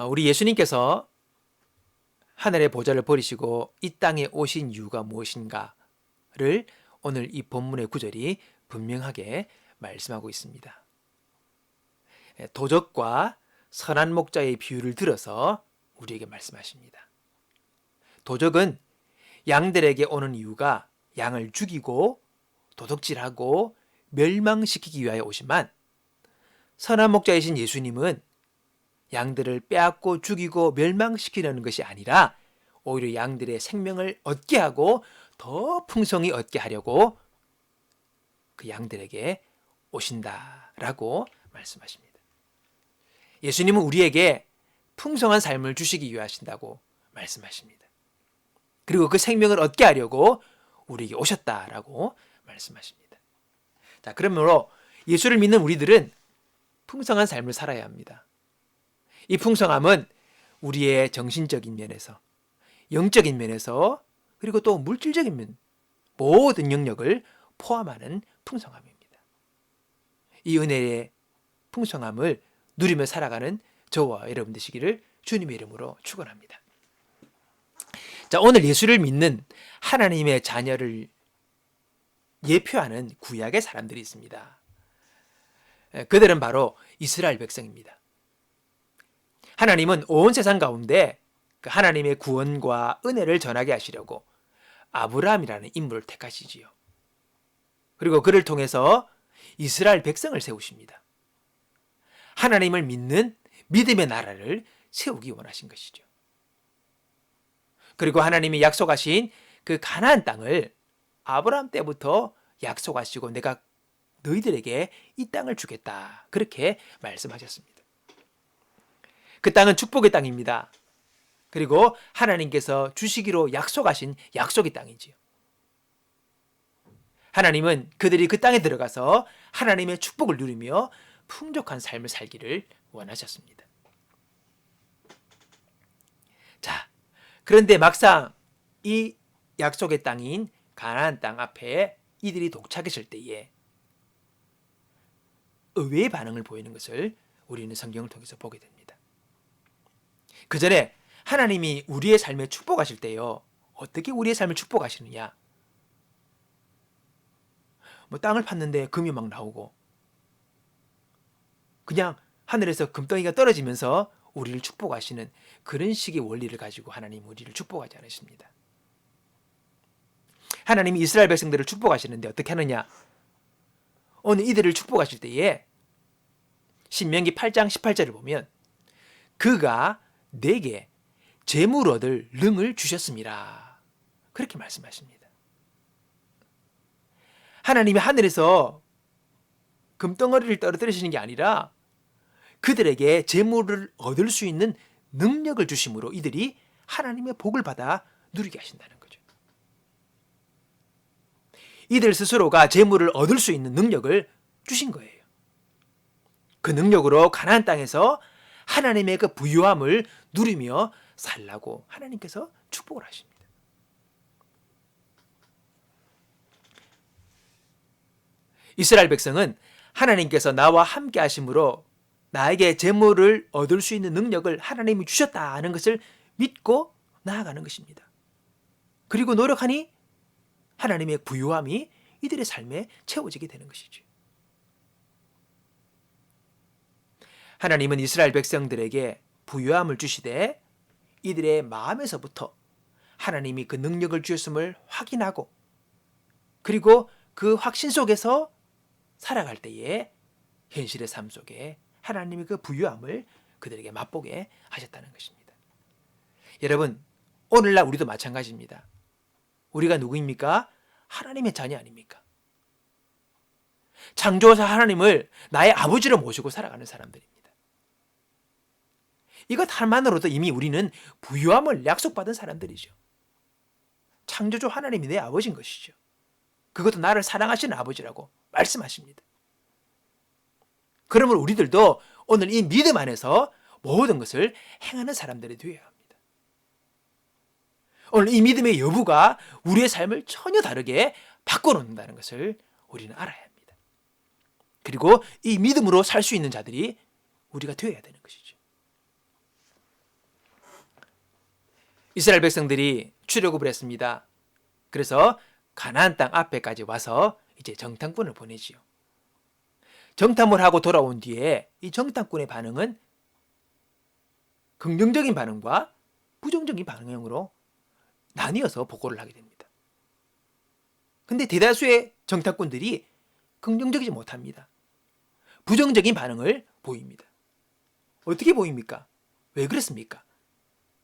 우리 예수님께서 하늘의 보좌를 버리시고 이 땅에 오신 이유가 무엇인가를 오늘 이 본문의 구절이 분명하게 말씀하고 있습니다. 도적과 선한 목자의 비유를 들어서 우리에게 말씀하십니다. 도적은 양들에게 오는 이유가 양을 죽이고 도둑질하고 멸망시키기 위하여 오지만, 선한 목자이신 예수님은 양들을 빼앗고 죽이고 멸망시키려는 것이 아니라 오히려 양들의 생명을 얻게 하고 더 풍성히 얻게 하려고 그 양들에게 오신다라고 말씀하십니다. 예수님은 우리에게 풍성한 삶을 주시기 위해 하신다고 말씀하십니다. 그리고 그 생명을 얻게 하려고 우리에게 오셨다라고 말씀하십니다. 자, 그러므로 예수를 믿는 우리들은 풍성한 삶을 살아야 합니다. 이 풍성함은 우리의 정신적인 면에서, 영적인 면에서, 그리고 또 물질적인 면, 모든 영역을 포함하는 풍성함입니다. 이 은혜의 풍성함을 누리며 살아가는 저와 여러분 되시기를 주님의 이름으로 축원합니다. 자, 오늘 예수를 믿는 하나님의 자녀를 예표하는 구약의 사람들이 있습니다. 그들은 바로 이스라엘 백성입니다. 하나님은 온 세상 가운데 그 하나님의 구원과 은혜를 전하게 하시려고 아브라함이라는 인물을 택하시지요. 그리고 그를 통해서 이스라엘 백성을 세우십니다. 하나님을 믿는 믿음의 나라를 세우기 원하신 것이죠. 그리고 하나님이 약속하신 그 가나안 땅을 아브라함 때부터 약속하시고 내가 너희들에게 이 땅을 주겠다, 그렇게 말씀하셨습니다. 그 땅은 축복의 땅입니다. 그리고 하나님께서 주시기로 약속하신 약속의 땅이지요. 하나님은 그들이 그 땅에 들어가서 하나님의 축복을 누리며 풍족한 삶을 살기를 원하셨습니다. 자, 그런데 막상 이 약속의 땅인 가나안 땅 앞에 이들이 도착했을 때에 의외의 반응을 보이는 것을 우리는 성경을 통해서 보게 됩니다. 그 전에 하나님이 우리의 삶에 축복하실 때요, 어떻게 우리의 삶을 축복하시느냐? 땅을 팠는데 금이 막 나오고, 그냥 하늘에서 금덩이가 떨어지면서 우리를 축복하시는 그런 식의 원리를 가지고 하나님 우리를 축복하지 않으십니다. 하나님이 이스라엘 백성들을 축복하시는데 어떻게 하느냐? 오늘 이들을 축복하실 때에 신명기 8장 18절을 보면 그가 내게 재물 얻을 능을 주셨습니다, 그렇게 말씀하십니다. 하나님이 하늘에서 금덩어리를 떨어뜨리시는 게 아니라 그들에게 재물을 얻을 수 있는 능력을 주심으로 이들이 하나님의 복을 받아 누리게 하신다는 거죠. 이들 스스로가 재물을 얻을 수 있는 능력을 주신 거예요. 그 능력으로 가나안 땅에서 하나님의 그 부유함을 누리며 살라고 하나님께서 축복을 하십니다. 이스라엘 백성은 하나님께서 나와 함께 하심으로 나에게 재물을 얻을 수 있는 능력을 하나님이 주셨다는 것을 믿고 나아가는 것입니다. 그리고 노력하니 하나님의 부유함이 이들의 삶에 채워지게 되는 것이죠. 하나님은 이스라엘 백성들에게 부유함을 주시되 이들의 마음에서부터 하나님이 그 능력을 주셨음을 확인하고, 그리고 그 확신 속에서 살아갈 때에 현실의 삶 속에 하나님의 그 부유함을 그들에게 맛보게 하셨다는 것입니다. 여러분, 오늘날 우리도 마찬가지입니다. 우리가 누구입니까? 하나님의 자녀 아닙니까? 창조자 하나님을 나의 아버지로 모시고 살아가는 사람들입니다. 이것 하나만으로도 이미 우리는 부유함을 약속받은 사람들이죠. 창조주 하나님이 내 아버지인 것이죠. 그것도 나를 사랑하시는 아버지라고 말씀하십니다. 그러므로 우리들도 오늘 이 믿음 안에서 모든 것을 행하는 사람들이 되어야 합니다. 오늘 이 믿음의 여부가 우리의 삶을 전혀 다르게 바꿔놓는다는 것을 우리는 알아야 합니다. 그리고 이 믿음으로 살 수 있는 자들이 우리가 되어야 되는 것이죠. 이스라엘 백성들이 출애굽을 했습니다. 그래서 가나안 땅 앞에까지 와서 이제 정탐꾼을 보내지요. 정탐을 하고 돌아온 뒤에 이 정탐꾼의 반응은 긍정적인 반응과 부정적인 반응으로 나뉘어서 보고를 하게 됩니다. 근데 대다수의 정탐꾼들이 긍정적이지 못합니다. 부정적인 반응을 보입니다. 어떻게 보입니까? 왜 그렇습니까?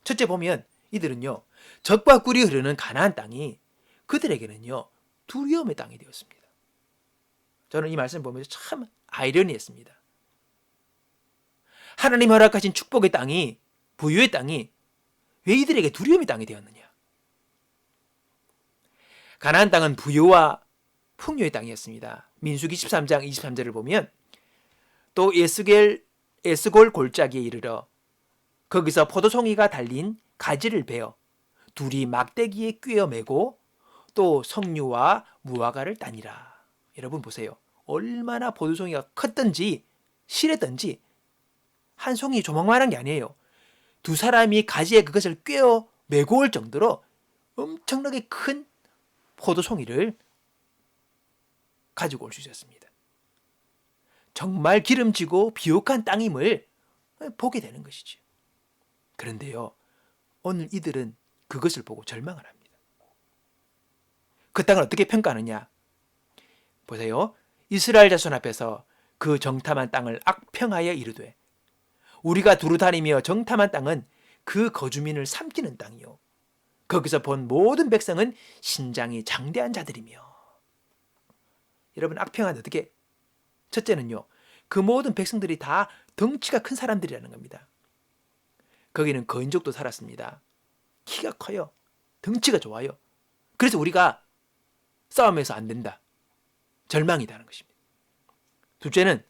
첫째 보면 이들은요, 젖과 꿀이 흐르는 가나안 땅이 그들에게는요, 두려움의 땅이 되었습니다. 저는 이 말씀을 보면서 참 아이러니했습니다. 하나님 허락하신 축복의 땅이, 부유의 땅이 왜 이들에게 두려움의 땅이 되었느냐? 가나안 땅은 부유와 풍요의 땅이었습니다. 민수기 13장 23절을 보면 또 에스골 골짜기에 이르러 거기서 포도송이가 달린 가지를 베어 둘이 막대기에 꿰어 매고 또 석류와 무화과를 따니라. 여러분 보세요. 얼마나 포도송이가 컸던지 실했던지 한 송이 조망만한 게 아니에요. 두 사람이 가지에 그것을 꿰어 매고 올 정도로 엄청나게 큰 포도송이를 가지고 올 수 있었습니다. 정말 기름지고 비옥한 땅임을 보게 되는 것이죠. 그런데요, 오늘 이들은 그것을 보고 절망을 합니다. 그 땅을 어떻게 평가하느냐? 보세요. 이스라엘 자손 앞에서 그 정탐한 땅을 악평하여 이르되 우리가 두루 다니며 정탐한 땅은 그 거주민을 삼키는 땅이요 거기서 본 모든 백성은 신장이 장대한 자들이며. 여러분, 악평은 어떻게? 첫째는요, 그 모든 백성들이 다 덩치가 큰 사람들이라는 겁니다. 거기는 거인족도 살았습니다. 키가 커요. 덩치가 좋아요. 그래서 우리가 싸움에서 안 된다. 절망이다는 것입니다. 둘째는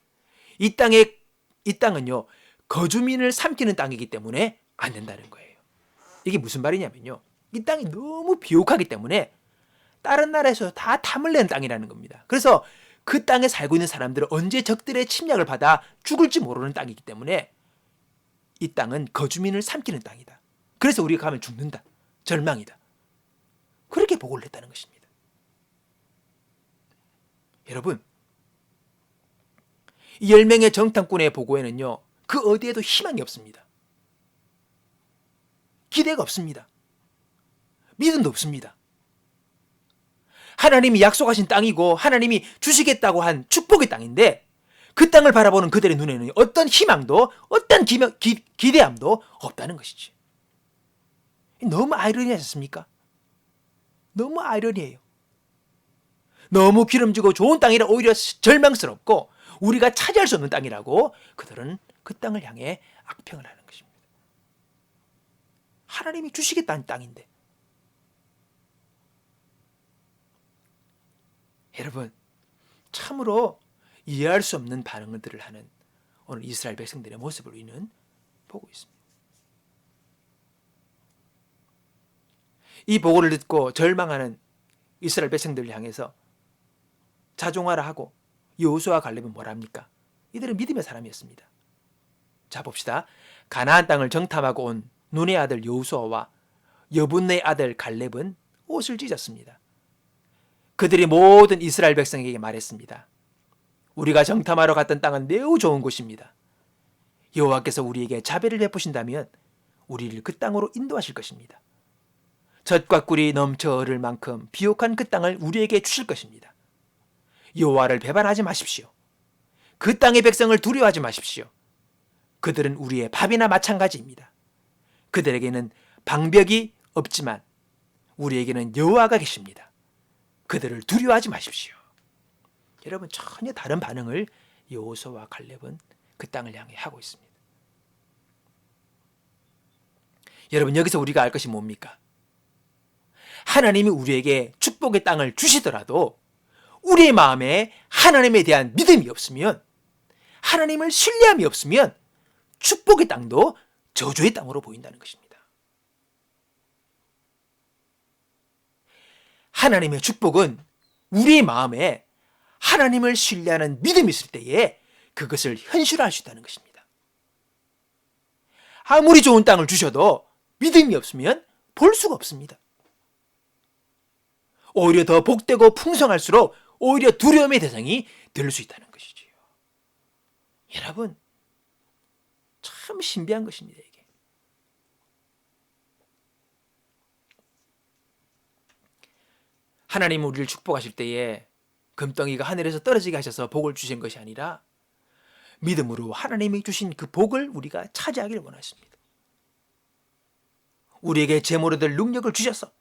이 땅은요, 거주민을 삼키는 땅이기 때문에 안 된다는 거예요. 이게 무슨 말이냐면요, 이 땅이 너무 비옥하기 때문에 다른 나라에서 다 탐을 내는 땅이라는 겁니다. 그래서 그 땅에 살고 있는 사람들은 언제 적들의 침략을 받아 죽을지 모르는 땅이기 때문에 이 땅은 거주민을 삼키는 땅이다. 그래서 우리가 가면 죽는다. 절망이다. 그렇게 보고를 했다는 것입니다. 여러분, 이 10명의 정탐꾼의 보고에는요, 그 어디에도 희망이 없습니다. 기대가 없습니다. 믿음도 없습니다. 하나님이 약속하신 땅이고 하나님이 주시겠다고 한 축복의 땅인데 그 땅을 바라보는 그들의 눈에는 어떤 희망도 어떤 기대함도 없다는 것이지. 너무 아이러니하지 않습니까? 너무 아이러니해요. 너무 기름지고 좋은 땅이라 오히려 절망스럽고 우리가 차지할 수 없는 땅이라고 그들은 그 땅을 향해 악평을 하는 것입니다. 하나님이 주시겠다는 땅인데. 여러분, 참으로 이해할 수 없는 반응들을 하는 오늘 이스라엘 백성들의 모습을 우리는 보고 있습니다. 이 보고를 듣고 절망하는 이스라엘 백성들을 향해서 자종하라 하고 여호수아와 갈렙은 뭐랍니까? 이들은 믿음의 사람이었습니다. 자, 봅시다. 가나안 땅을 정탐하고 온 눈의 아들 여호수아와 여분의 아들 갈렙은 옷을 찢었습니다. 그들이 모든 이스라엘 백성에게 말했습니다. 우리가 정탐하러 갔던 땅은 매우 좋은 곳입니다. 여호와께서 우리에게 자비를 베푸신다면 우리를 그 땅으로 인도하실 것입니다. 젖과 꿀이 넘쳐 흐를 만큼 비옥한 그 땅을 우리에게 주실 것입니다. 여호와를 배반하지 마십시오. 그 땅의 백성을 두려워하지 마십시오. 그들은 우리의 밥이나 마찬가지입니다. 그들에게는 방벽이 없지만 우리에게는 여호와가 계십니다. 그들을 두려워하지 마십시오. 여러분, 전혀 다른 반응을 여호수아와 갈렙은 그 땅을 향해 하고 있습니다. 여러분, 여기서 우리가 알 것이 뭡니까? 하나님이 우리에게 축복의 땅을 주시더라도 우리의 마음에 하나님에 대한 믿음이 없으면, 하나님을 신뢰함이 없으면 축복의 땅도 저주의 땅으로 보인다는 것입니다. 하나님의 축복은 우리의 마음에 하나님을 신뢰하는 믿음이 있을 때에 그것을 현실화할 수 있다는 것입니다. 아무리 좋은 땅을 주셔도 믿음이 없으면 볼 수가 없습니다. 오히려 더 복되고 풍성할수록 오히려 두려움의 대상이 될 수 있다는 것이지요. 여러분, 참 신비한 것입니다, 이게. 하나님은 우리를 축복하실 때에 금덩이가 하늘에서 떨어지게 하셔서 복을 주신 것이 아니라 믿음으로 하나님이 주신 그 복을 우리가 차지하기를 원하십니다. 우리에게 재물을 얻을 능력을 주셔서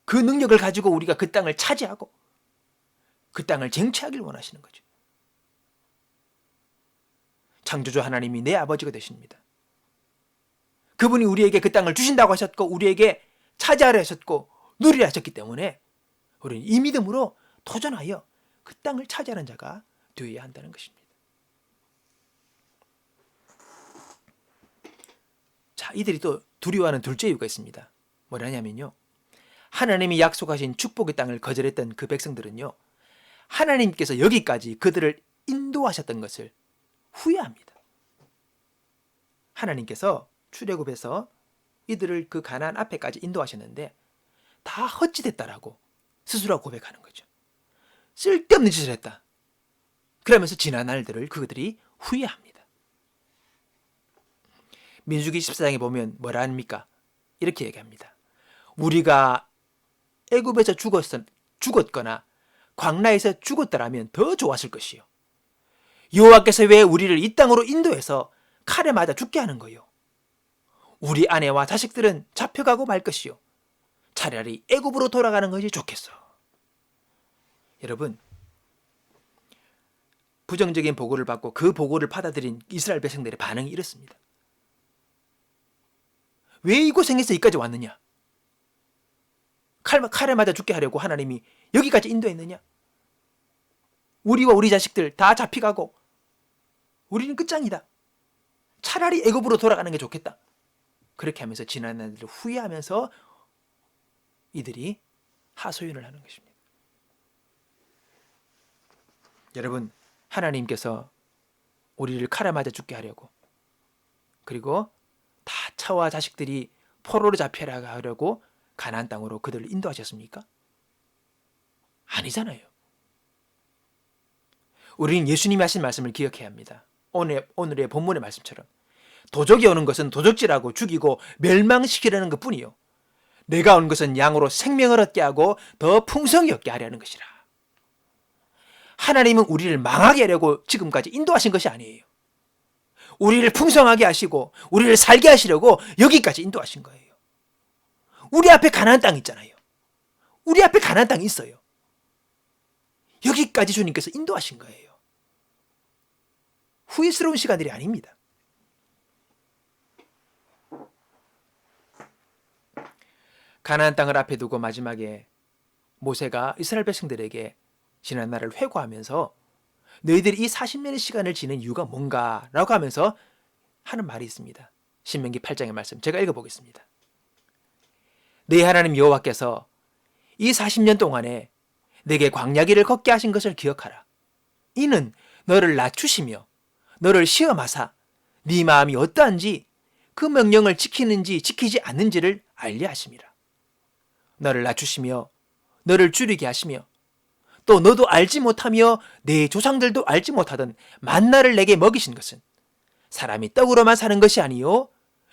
그 능력을 가지고 우리가 그 땅을 차지하고 그 땅을 쟁취하기를 원하시는 거죠. 창조주 하나님이 내 아버지가 되십니다. 그분이 우리에게 그 땅을 주신다고 하셨고 우리에게 차지하려 하셨고 누리려 하셨기 때문에 우리는 이 믿음으로 도전하여 그 땅을 차지하는 자가 되어야 한다는 것입니다. 자, 이들이 또 두려워하는 둘째 이유가 있습니다. 뭐냐면요, 하나님이 약속하신 축복의 땅을 거절했던 그 백성들은요, 하나님께서 여기까지 그들을 인도하셨던 것을 후회합니다. 하나님께서 출애굽에서 이들을 그 가나안 앞에까지 인도하셨는데 다 헛짓했다라고 스스로 고백하는 거죠. 쓸데없는 짓을 했다. 그러면서 지난 날들을 그들이 후회합니다. 민수기 14장에 보면 뭐라 합니까? 이렇게 얘기합니다. 우리가 애굽에서 죽었거나 광야에서 죽었더라면 더 좋았을 것이요. 여호와께서 왜 우리를 이 땅으로 인도해서 칼에 맞아 죽게 하는 거요? 우리 아내와 자식들은 잡혀가고 말 것이요. 차라리 애굽으로 돌아가는 것이 좋겠어. 여러분, 부정적인 보고를 받고 그 보고를 받아들인 이스라엘 백성들의 반응이 이렇습니다. 왜 이 고생해서 여기까지 왔느냐? 칼에 맞아 죽게 하려고 하나님이 여기까지 인도했느냐? 우리와 우리 자식들 다 잡혀가고 우리는 끝장이다. 차라리 애굽으로 돌아가는 게 좋겠다. 그렇게 하면서 지난 날들을 후회하면서 이들이 하소연을 하는 것입니다. 여러분, 하나님께서 우리를 칼에 맞아 죽게 하려고, 그리고 다 차와 자식들이 포로로 잡혀가 하려고 가나안 땅으로 그들을 인도하셨습니까? 아니잖아요. 우리는 예수님이 하신 말씀을 기억해야 합니다. 오늘의 본문의 말씀처럼 도적이 오는 것은 도적질하고 죽이고 멸망시키려는 것뿐이요, 내가 온 것은 양으로 생명을 얻게 하고 더 풍성히 얻게 하려는 것이라. 하나님은 우리를 망하게 하려고 지금까지 인도하신 것이 아니에요. 우리를 풍성하게 하시고 우리를 살게 하시려고 여기까지 인도하신 거예요. 우리 앞에 가나안 땅 있잖아요. 우리 앞에 가나안 땅이 있어요. 여기까지 주님께서 인도하신 거예요. 후회스러운 시간들이 아닙니다. 가나안 땅을 앞에 두고 마지막에 모세가 이스라엘 백성들에게 지난 날을 회고하면서 너희들이 이 40년의 시간을 지낸 이유가 뭔가? 라고 하면서 하는 말이 있습니다. 신명기 8장의 말씀 제가 읽어보겠습니다. 네 하나님 여호와께서 이 40년 동안에 내게 광야길을 걷게 하신 것을 기억하라. 이는 너를 낮추시며 너를 시험하사 네 마음이 어떠한지 그 명령을 지키는지 지키지 않는지를 알게 하심이라. 너를 낮추시며 너를 줄이게 하시며 또 너도 알지 못하며 내 조상들도 알지 못하던 만나를 내게 먹이신 것은 사람이 떡으로만 사는 것이 아니요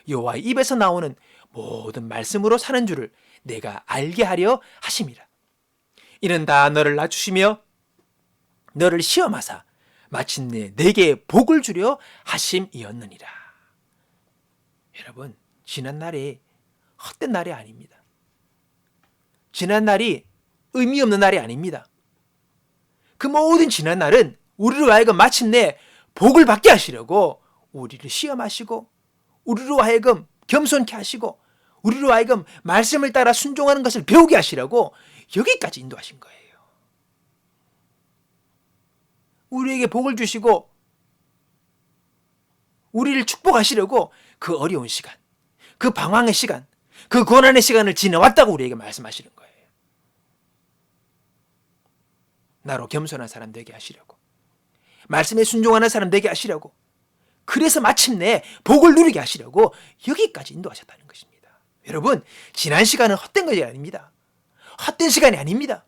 여호와의 입에서 나오는 모든 말씀으로 사는 줄을 내가 알게 하려 하심이라. 이는 다 너를 낮추시며 너를 시험하사 마침내 내게 복을 주려 하심이었느니라. 여러분, 지난 날이 헛된 날이 아닙니다. 지난 날이 의미 없는 날이 아닙니다. 그 모든 지난 날은 우리로 하여금 마침내 복을 받게 하시려고 우리를 시험하시고 우리로 하여금 겸손케 하시고 우리로 하여금 말씀을 따라 순종하는 것을 배우게 하시려고 여기까지 인도하신 거예요. 우리에게 복을 주시고 우리를 축복하시려고 그 어려운 시간, 그 방황의 시간, 그 고난의 시간을 지나왔다고 우리에게 말씀하시는 거예요. 나로 겸손한 사람 되게 하시려고, 말씀에 순종하는 사람 되게 하시려고 그래서 마침내 복을 누리게 하시려고 여기까지 인도하셨다는 것입니다. 여러분, 지난 시간은 헛된 것이 아닙니다. 헛된 시간이 아닙니다.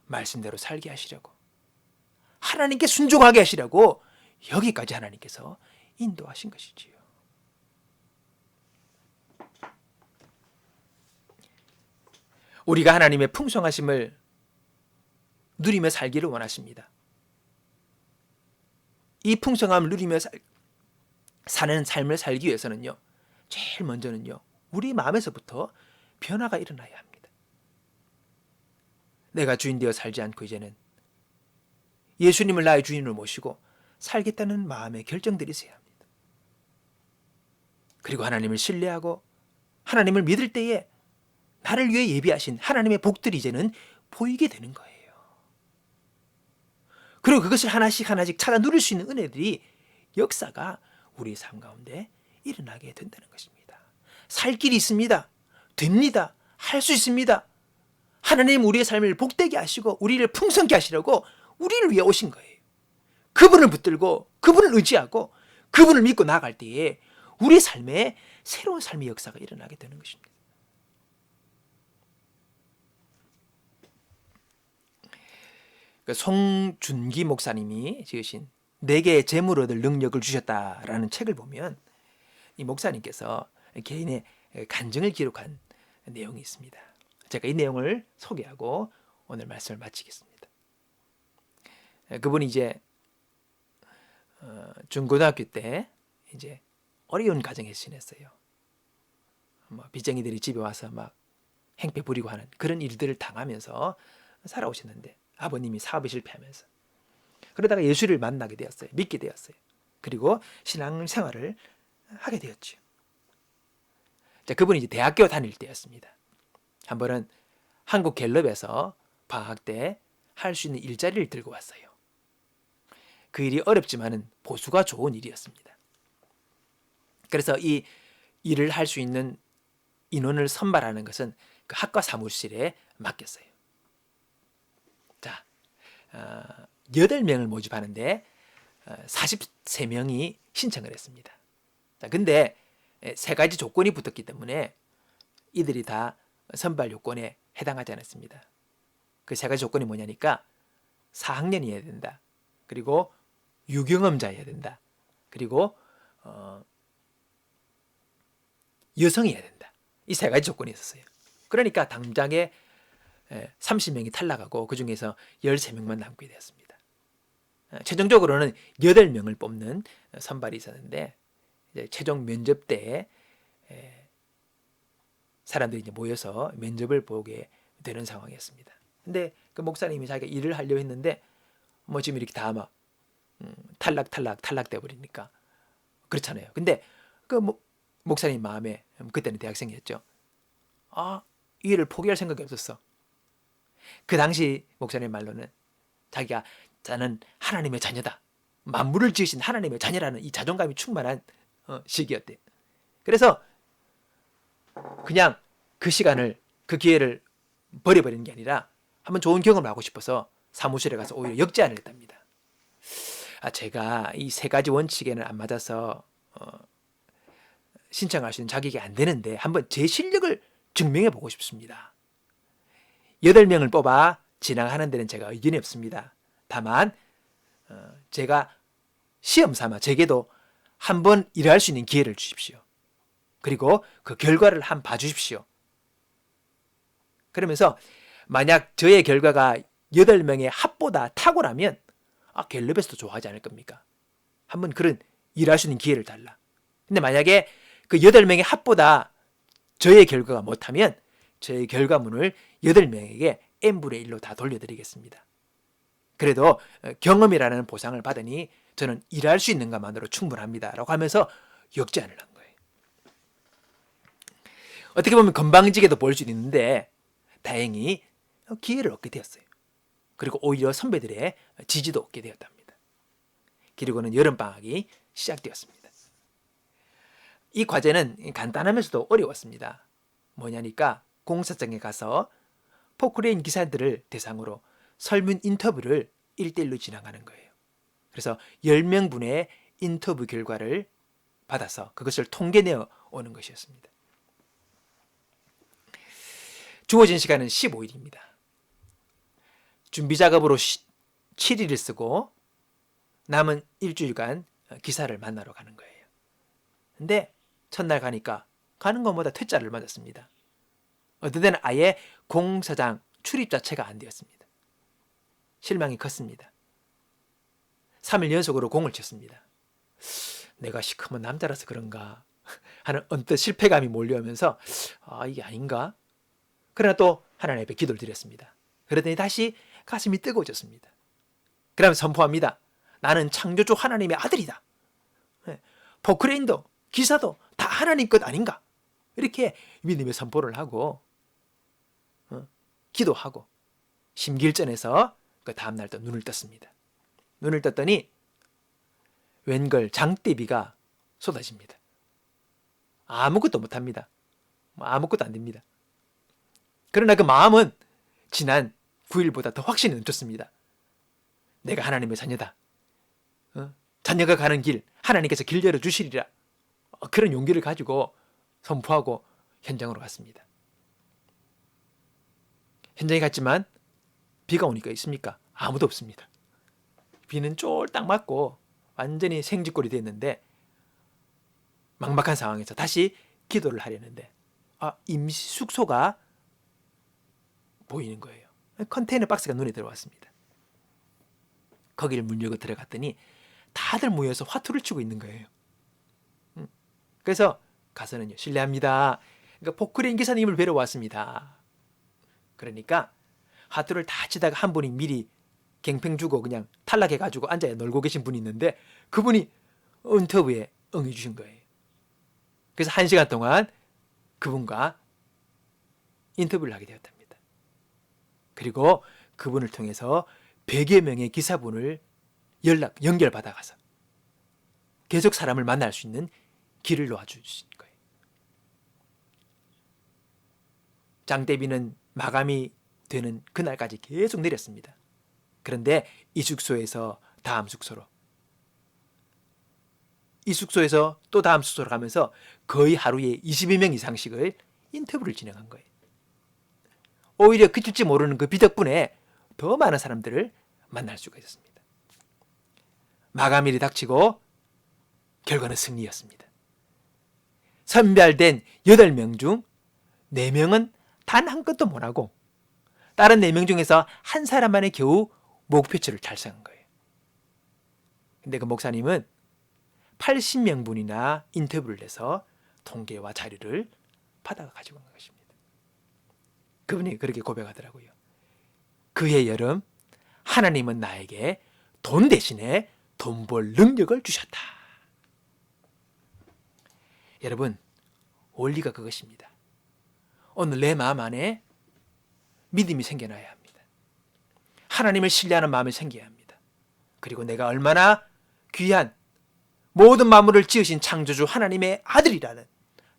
말씀대로 살게 하시려고, 하나님께 순종하게 하시려고 여기까지 하나님께서 인도하신 것이지요. 우리가 하나님의 풍성하심을 누리며 살기를 원하십니다. 이 풍성함을 누리며 사는 삶을 살기 위해서는요, 제일 먼저는요, 우리 마음에서부터 변화가 일어나야 합니다. 내가 주인 되어 살지 않고 이제는 예수님을 나의 주인으로 모시고 살겠다는 마음의 결정들이 있어야 합니다. 그리고 하나님을 신뢰하고 하나님을 믿을 때에 나를 위해 예비하신 하나님의 복들이 이제는 보이게 되는 거예요. 그리고 그것을 하나씩 하나씩 찾아 누릴 수 있는 은혜들이, 역사가 우리의 삶 가운데 일어나게 된다는 것입니다. 살 길이 있습니다. 됩니다. 할 수 있습니다. 하나님 우리의 삶을 복되게 하시고 우리를 풍성케 하시려고 우리를 위해 오신 거예요. 그분을 붙들고 그분을 의지하고 그분을 믿고 나아갈 때에 우리의 삶에 새로운 삶의 역사가 일어나게 되는 것입니다. 송준기 목사님이 지으신 내게 재물 얻을 능력을 주셨다라는 책을 보면 이 목사님께서 개인의 간증을 기록한 내용이 있습니다. 제가 이 내용을 소개하고 오늘 말씀을 마치겠습니다. 그분이 이제 중고등학교 때 이제 어려운 가정에서 지냈어요. 빚쟁이들이 집에 와서 막 행패 부리고 하는 그런 일들을 당하면서 살아오셨는데, 아버님이 사업에 실패하면서 그러다가 예수를 만나게 되었어요. 믿게 되었어요. 그리고 신앙생활을 하게 되었죠. 자, 그분이 이제 대학교 다닐 때였습니다. 한 번은 한국 갤럽에서 방학 때 할 수 있는 일자리를 들고 왔어요. 그 일이 어렵지만은 보수가 좋은 일이었습니다. 그래서 이 일을 할 수 있는 인원을 선발하는 것은 그 학과 사무실에 맡겼어요. 자, 8명을 모집하는데 43명이 신청을 했습니다. 자, 근데 3가지 조건이 붙었기 때문에 이들이 다 선발 요건에 해당하지 않았습니다. 그 3가지 조건이 뭐냐니까 4학년이어야 된다. 그리고 유경험자여야 된다. 그리고 여성이어야 된다. 이 3가지 조건이 있었어요. 그러니까 당장에 30명이 탈락하고 그 중에서 13명만 남게 되었습니다. 최종적으로는 8명을 뽑는 선발이 있었는데, 이제 최종 면접 때에 사람들이 이제 모여서 면접을 보게 되는 상황이었습니다. 근데 그 목사님이 자기가 일을 하려고 했는데 지금 이렇게 다 막 탈락돼 버리니까 그렇잖아요. 근데 그 목사님 마음에, 그때는 대학생이었죠. 이 일을 포기할 생각이 없었어. 그 당시 목사님 말로는 자기가 나는 하나님의 자녀다, 만물을 지으신 하나님의 자녀라는 이 자존감이 충만한 시기였대요. 그래서 그냥 그 시간을, 그 기회를 버려버리는 게 아니라 한번 좋은 경험을 하고 싶어서 사무실에 가서 오히려 역제안을 했답니다. 제가 이 3가지 원칙에는 안 맞아서 신청할 수 있는 자격이 안 되는데 한번 제 실력을 증명해 보고 싶습니다. 8명을 뽑아 진학하는 데는 제가 의견이 없습니다. 다만 제가 시험 삼아 제게도 한번 일할 수 있는 기회를 주십시오. 그리고 그 결과를 한번 봐주십시오. 그러면서 만약 저의 결과가 8명의 합보다 탁월하면 갤럽에서도 좋아하지 않을 겁니까? 한번 그런 일할 수 있는 기회를 달라. 근데 만약에 그 8명의 합보다 저의 결과가 못하면 저의 결과물을 8명에게 n분의 1로 다 돌려드리겠습니다. 그래도 경험이라는 보상을 받으니 저는 일할 수 있는 것만으로 충분합니다. 라고 하면서 역제안을 한 거예요. 어떻게 보면 건방지게도 보일 수 있는데 다행히 기회를 얻게 되었어요. 그리고 오히려 선배들의 지지도 얻게 되었답니다. 그리고는 여름방학이 시작되었습니다. 이 과제는 간단하면서도 어려웠습니다. 뭐냐니까 공사장에 가서 포크레인 기사들을 대상으로 설문 인터뷰를 1대1로 진행하는 거예요. 그래서 10명분의 인터뷰 결과를 받아서 그것을 통계내어 오는 것이었습니다. 주어진 시간은 15일입니다. 준비 작업으로 7일을 쓰고 남은 일주일간 기사를 만나러 가는 거예요. 근데 첫날 가니까 가는 것보다 퇴짜를 맞았습니다. 어떤 데는 아예 공사장 출입 자체가 안 되었습니다. 실망이 컸습니다. 3일 연속으로 공을 쳤습니다. 내가 시커먼 남자라서 그런가 하는 언뜻 실패감이 몰려오면서 이게 아닌가? 그러나 또 하나님 앞에 기도를 드렸습니다. 그러더니 다시 가슴이 뜨거워졌습니다. 그러면 선포합니다. 나는 창조주 하나님의 아들이다. 포크레인도 기사도 다 하나님 것 아닌가? 이렇게 믿음의 선포를 하고 기도하고 심길전에서 그 다음날 또 눈을 떴습니다. 눈을 떴더니 웬걸 장대비가 쏟아집니다. 아무것도 못합니다. 아무것도 안 됩니다. 그러나 그 마음은 지난 9일보다 더 확신이 넘쳤습니다. 내가 하나님의 자녀다. 자녀가 가는 길 하나님께서 길 열어주시리라. 그런 용기를 가지고 선포하고 현장으로 갔습니다. 현장에 갔지만 비가 오니까 있습니까? 아무도 없습니다. 비는 쫄딱 맞고 완전히 생쥐꼴이 됐는데 막막한 상황에서 다시 기도를 하려는데 임시 숙소가 보이는 거예요. 컨테이너 박스가 눈에 들어왔습니다. 거기를 문 열고 들어갔더니 다들 모여서 화투를 치고 있는 거예요. 그래서 가서는요, 실례합니다. 그러니까 포크레인 기사님을 뵈러 왔습니다. 그러니까 화투를 다 치다가 한 분이 미리 갱팽 주고 그냥 탈락해가지고 앉아 놀고 계신 분이 있는데 그분이 인터뷰에 응해 주신 거예요. 그래서 1시간 동안 그분과 인터뷰를 하게 되었답니다. 그리고 그분을 통해서 100여 명의 기사분을 연결받아가서 계속 사람을 만날 수 있는 길을 놓아주신 거예요. 장대비는 마감이 되는 그날까지 계속 내렸습니다. 그런데 이 숙소에서 다음 숙소로, 이 숙소에서 또 다음 숙소로 가면서 거의 하루에 22명 이상씩을 인터뷰를 진행한 거예요. 오히려 그칠지 모르는 그 비 덕분에 더 많은 사람들을 만날 수가 있었습니다. 마감일이 닥치고 결과는 승리였습니다. 선별된 8명 중 4명은 단 한 건도 못하고 다른 4명 중에서 한 사람만에 겨우 목표치를 달성한 거예요. 근데 그 목사님은 80명분이나 인터뷰를 해서 통계와 자료를 받아가 가지고 온 것입니다. 그분이 그렇게 고백하더라고요. 그해 여름 하나님은 나에게 돈 대신에 돈 벌 능력을 주셨다. 여러분, 원리가 그것입니다. 오늘 내 마음 안에 믿음이 생겨나야 합니다. 하나님을 신뢰하는 마음이 생겨야 합니다. 그리고 내가 얼마나 귀한 모든 만물을 지으신 창조주 하나님의 아들이라는,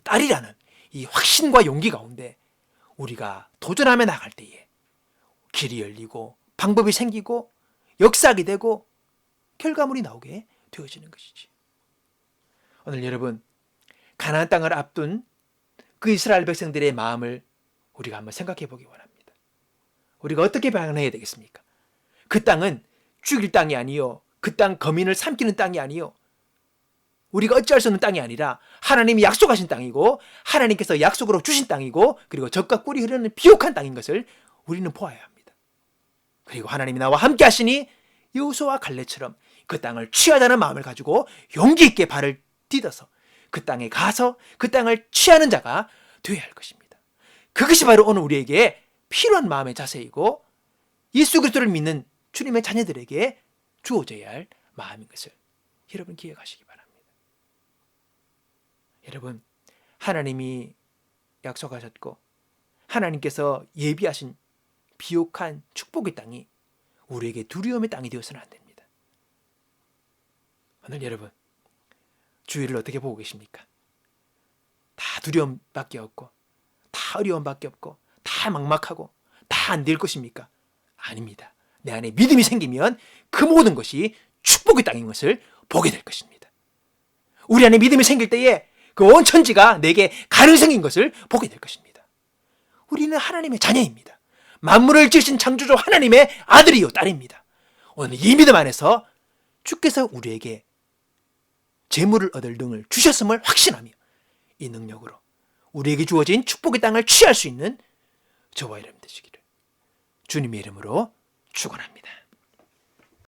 딸이라는 이 확신과 용기 가운데 우리가 도전하며 나갈 때에 길이 열리고 방법이 생기고 역사하게 되고 결과물이 나오게 되어지는 것이지. 오늘 여러분, 가나안 땅을 앞둔 그 이스라엘 백성들의 마음을 우리가 한번 생각해 보기 원합니다. 우리가 어떻게 반응해야 되겠습니까? 그 땅은 죽일 땅이 아니요, 그 땅 거민을 삼키는 땅이 아니요, 우리가 어찌할 수 없는 땅이 아니라 하나님이 약속하신 땅이고 하나님께서 약속으로 주신 땅이고 그리고 젖과 꿀이 흐르는 비옥한 땅인 것을 우리는 보아야 합니다. 그리고 하나님이 나와 함께 하시니 여호수아와 갈렙처럼 그 땅을 취하자는 마음을 가지고 용기 있게 발을 디뎌서 그 땅에 가서 그 땅을 취하는 자가 되어야 할 것입니다. 그것이 바로 오늘 우리에게 필요한 마음의 자세이고 예수 그리스도를 믿는 주님의 자녀들에게 주어져야 할 마음인 것을 여러분 기억하시기 바랍니다. 여러분, 하나님이 약속하셨고 하나님께서 예비하신 비옥한 축복의 땅이 우리에게 두려움의 땅이 되어서는 안 됩니다. 오늘 여러분, 주위를 어떻게 보고 계십니까? 다 두려움밖에 없고 다 어려움밖에 없고 다 막막하고 다 안 될 것입니까? 아닙니다. 내 안에 믿음이 생기면 그 모든 것이 축복의 땅인 것을 보게 될 것입니다. 우리 안에 믿음이 생길 때에 그 온 천지가 내게 가능성인 것을 보게 될 것입니다. 우리는 하나님의 자녀입니다. 만물을 지으신 창조주 하나님의 아들이요 딸입니다. 오늘 이 믿음 안에서 주께서 우리에게 재물을 얻을 능을 주셨음을 확신하며 이 능력으로 우리에게 주어진 축복의 땅을 취할 수 있는 저와 여러분 되시기를 주님의 이름으로 축원합니다.